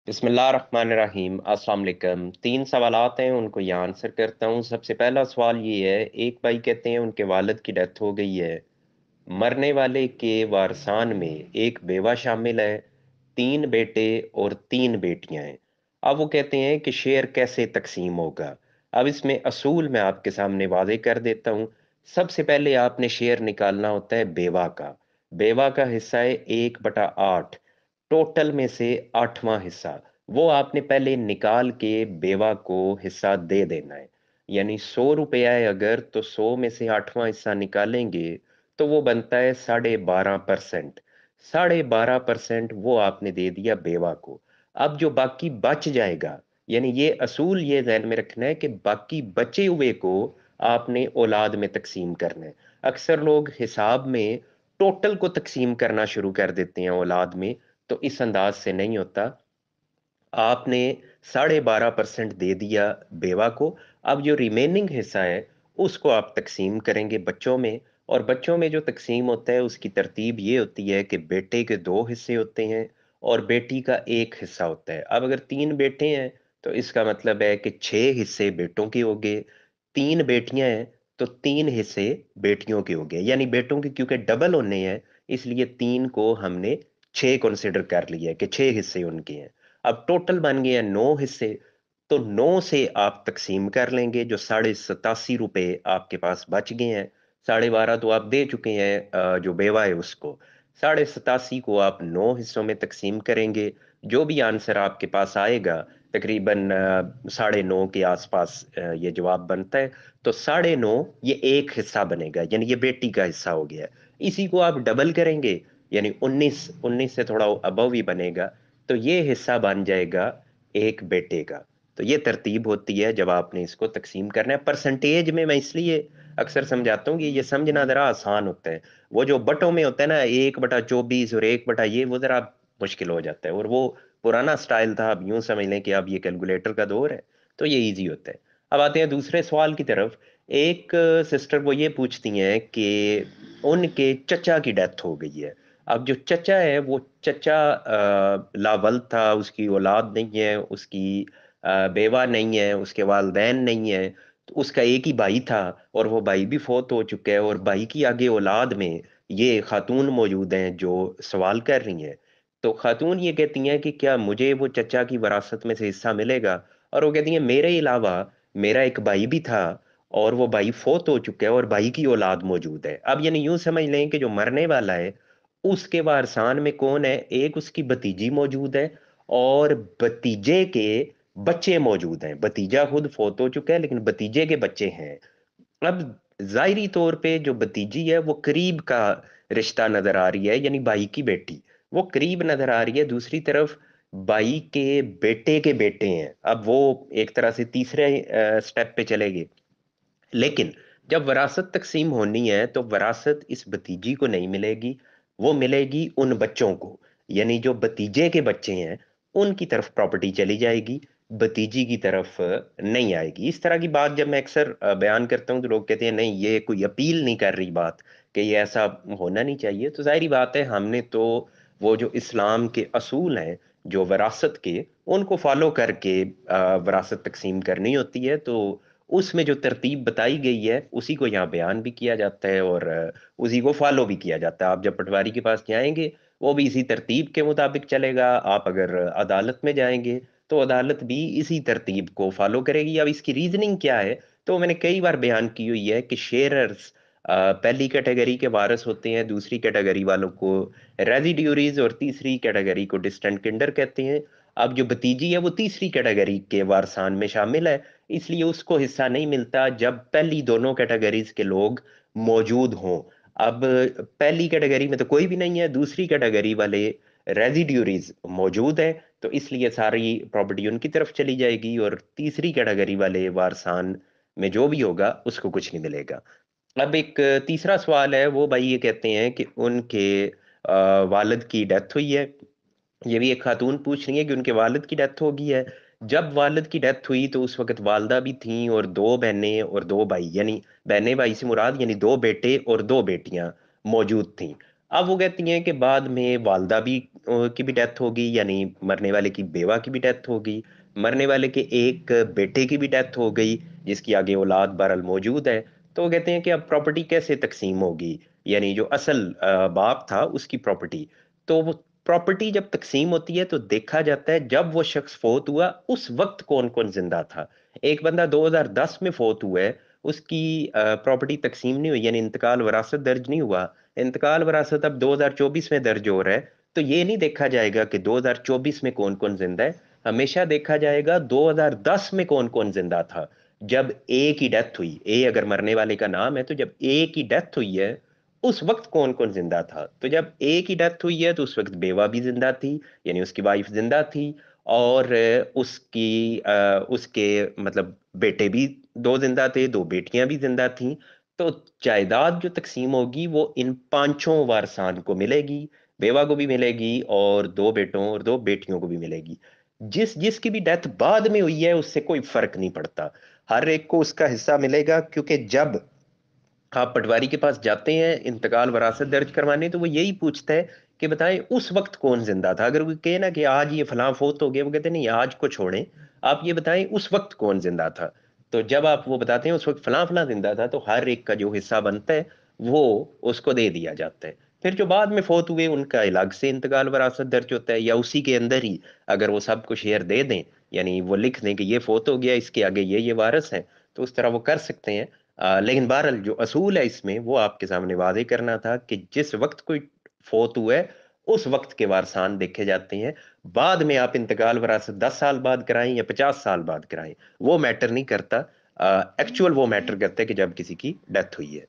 बिस्मिल्लाहिर्रहमानिर्रहीम। अस्सलाम वालेकुम। तीन सवालात हैं, उनको यहाँ आंसर करता हूँ। सबसे पहला सवाल ये है, एक भाई कहते हैं उनके वालिद की डेथ हो गई है। मरने वाले के वारसान में एक बेवा शामिल है, तीन बेटे और तीन बेटियां हैं। अब वो कहते हैं कि शेयर कैसे तकसीम होगा। अब इसमें असूल मैं आपके सामने वाज़े कर देता हूँ। सबसे पहले आपने शेयर निकालना होता है बेवा का। बेवा का हिस्सा है 1/8। टोटल में से आठवां हिस्सा वो आपने पहले निकाल के बेवा को हिस्सा दे देना है। यानी 100 रुपया है अगर, तो 100 में से आठवां हिस्सा निकालेंगे तो वो बनता है 12.5%। 12.5% वो आपने दे दिया बेवा को। अब जो बाकी बच जाएगा, यानी ये असूल ये ध्यान में रखना है कि बाकी बचे हुए को आपने औलाद में तकसीम करना है। अक्सर लोग हिसाब में टोटल को तकसीम करना शुरू कर देते हैं औलाद में, तो इस अंदाज से नहीं होता। आपने 12.5% दे दिया बेवा को। अब जो रिमेनिंग हिस्सा है उसको आप तकसीम करेंगे बच्चों में। और बच्चों में जो तकसीम होता है उसकी तरतीब ये होती है कि बेटे के दो हिस्से होते हैं और बेटी का एक हिस्सा होता है। अब अगर तीन बेटे हैं तो इसका मतलब है कि 6 हिस्से बेटों के हो गए। तीन बेटियां हैं तो तीन हिस्से बेटियों के हो गए। यानी बेटों के क्योंकि डबल होने हैं, इसलिए तीन को हमने 6 कंसिडर कर लिया है कि 6 हिस्से उनके हैं। अब टोटल बन गए हैं 9 हिस्से। तो 9 से आप तकसीम कर लेंगे, जो 87.5 रुपए आपके पास बच गए हैं। 12.5 तो आप दे चुके हैं जो बेवा है उसको। 87.5 को आप 9 हिस्सों में तकसीम करेंगे। जो भी आंसर आपके पास आएगा, तकरीबन 9.5 के आसपास ये जवाब बनता है। तो 9.5 ये एक हिस्सा बनेगा, यानी ये बेटी का हिस्सा हो गया। इसी को आप डबल करेंगे, यानी 19 19 से थोड़ा अबव ही बनेगा। तो ये हिस्सा बन जाएगा एक बेटे का। तो ये तरतीब होती है जब आपने इसको तकसीम करना है। परसेंटेज में मैं इसलिए अक्सर समझाता हूँ कि ये समझना जरा आसान होता है। वो जो बटों में होता है ना, 1/24 और 1 ये, वो जरा मुश्किल हो जाता है। और वो पुराना स्टाइल था, अब यूं समझ लें कि अब ये कैलकुलेटर का दौर है, तो ये इजी होता है। अब आते हैं दूसरे सवाल की तरफ। एक सिस्टर वो ये पूछती हैं कि उनके चचा की डेथ हो गई है। अब जो चचा है वो चचा लावल था, उसकी औलाद नहीं है, उसकी बेवा नहीं है, उसके वालदैन नहीं है। तो उसका एक ही भाई था और वो भाई भी फौत हो चुका है। और भाई की आगे औलाद में ये खातून मौजूद हैं जो सवाल कर रही हैं। तो खातून ये कहती हैं कि क्या मुझे वो चचा की वरासत में से हिस्सा मिलेगा। और वो कहती हैं मेरे अलावा मेरा एक भाई भी था और वो भाई फौत हो चुका है और भाई की औलाद मौजूद है। अब यानी यूं समझ लें कि जो मरने वाला है उसके वारसान में कौन है, एक उसकी भतीजी मौजूद है और भतीजे के बच्चे मौजूद हैं। भतीजा खुद फौत हो चुका है लेकिन भतीजे के बच्चे हैं। अब जाहिरी तौर पे जो भतीजी है वो करीब का रिश्ता नजर आ रही है, यानी भाई की बेटी वो करीब नजर आ रही है। दूसरी तरफ भाई के बेटे के बेटे हैं, अब वो एक तरह से तीसरे स्टेप पे चले गए। लेकिन जब वरासत तकसीम होनी है तो वरासत इस भतीजी को नहीं मिलेगी, वो मिलेगी उन बच्चों को। यानी जो भतीजे के बच्चे हैं उनकी तरफ प्रॉपर्टी चली जाएगी, भतीजी की तरफ नहीं आएगी। इस तरह की बात जब मैं अक्सर बयान करता हूँ तो लोग कहते हैं नहीं ये कोई अपील नहीं कर रही बात, कि ये ऐसा होना नहीं चाहिए। तो जाहिर बात है, हमने तो वो जो इस्लाम के असूल हैं जो विरासत के, उनको फॉलो करके विरासत तकसीम करनी होती है। तो उसमें जो तरतीब बताई गई है उसी को यहाँ बयान भी किया जाता है और उसी को फॉलो भी किया जाता है। आप जब पटवारी के पास जाएंगे वो भी इसी तरतीब के मुताबिक चलेगा। आप अगर अदालत में जाएंगे तो अदालत भी इसी तरतीब को फॉलो करेगी। अब इसकी रीजनिंग क्या है, तो मैंने कई बार बयान की हुई है कि शेयरर्स पहली कैटेगरी के वारिस होते हैं, दूसरी कैटेगरी वालों को रेजिड्यूरीज और तीसरी कैटेगरी को डिस्टेंट किंडर कहते हैं। अब जो भतीजी है वो तीसरी कैटेगरी के वारसान में शामिल है, इसलिए उसको हिस्सा नहीं मिलता जब पहली दोनों कैटेगरीज के लोग मौजूद हों। अब पहली कैटेगरी में तो कोई भी नहीं है, दूसरी कैटेगरी वाले रेजिड्यूरीज मौजूद है, तो इसलिए सारी प्रॉपर्टी उनकी तरफ चली जाएगी और तीसरी कैटेगरी वाले वारसान में जो भी होगा उसको कुछ नहीं मिलेगा। अब एक तीसरा सवाल है, वो भाई ये कहते हैं कि उनके वालिद की डेथ हुई है। ये भी एक खातून पूछ रही है कि उनके वालिद की डेथ हो गई है। जब वालिद की डेथ हुई तो उस वक्त वालदा भी थीं और दो बहनें और दो भाई, यानी बहनें भाई से मुराद यानी दो बेटे और दो बेटियां मौजूद थीं। अब वो कहती हैं कि बाद में वालदा भी की भी डेथ होगी, यानी मरने वाले की बेवा की भी डेथ होगी, मरने वाले के एक बेटे की भी डेथ हो गई, जिसकी आगे औलाद बहरहाल मौजूद है। तो वो कहते हैं कि अब प्रॉपर्टी कैसे तकसीम होगी, यानी जो असल बाप था उसकी प्रॉपर्टी। तो वो प्रॉपर्टी जब तकसीम होती है तो देखा जाता है जब वो शख्स फोत हुआ उस वक्त कौन कौन जिंदा था। एक बंदा 2010 में फोत हुआ है, उसकी प्रॉपर्टी तकसीम नहीं हुई, यानी इंतकाल वरासत दर्ज नहीं हुआ। इंतकाल वरासत अब 2024 में दर्ज हो रहा है। तो ये नहीं देखा जाएगा कि 2024 में कौन कौन जिंदा है, हमेशा देखा जाएगा 2010 में कौन कौन जिंदा था। जब ए की डेथ हुई, ए अगर मरने वाले का नाम है, तो जब ए की डेथ हुई है उस वक्त कौन कौन जिंदा था। तो जब ए की डेथ हुई है तो उस वक्त बेवा भी जिंदा थी, यानी उसकी वाइफ जिंदा थी। और उसके मतलब बेटे भी दो जिंदा थे, दो बेटियां भी जिंदा थीं। तो जायदाद जो तकसीम होगी वो इन पांचों वारसान को मिलेगी, बेवा को भी मिलेगी और दो बेटों और दो बेटियों को भी मिलेगी। जिस जिसकी भी डेथ बाद में हुई है उससे कोई फर्क नहीं पड़ता, हर एक को उसका हिस्सा मिलेगा। क्योंकि जब आप पटवारी के पास जाते हैं इंतकाल वरासत दर्ज करवाने, तो वो यही पूछता है कि बताएं उस वक्त कौन जिंदा था। अगर वो कहे ना कि आज ये फलां फोत हो गया, वो कहते हैं नहीं आज को छोड़ें, आप ये बताएं उस वक्त कौन जिंदा था। तो जब आप वो बताते हैं उस वक्त फलां फलां जिंदा था, तो हर एक का जो हिस्सा बनता है वो उसको दे दिया जाता है। फिर जो बाद में फोत हुए उनका अलग से इंतकाल वरासत दर्ज होता है, या उसी के अंदर ही अगर वो सबको शेयर दे दें, यानी वो लिख दें कि ये फोत हो गया, इसके आगे ये वारिस हैं, तो उस तरह वो कर सकते हैं। लेकिन बहरहाल जो असूल है इसमें वो आपके सामने वादे करना था कि जिस वक्त कोई फोत हुआ है उस वक्त के वारसान देखे जाते हैं। बाद में आप इंतकाल वरासत 10 साल बाद कराएं या 50 साल बाद कराएं, वो मैटर नहीं करता। एक्चुअल वो मैटर करता है कि जब किसी की डेथ हुई है।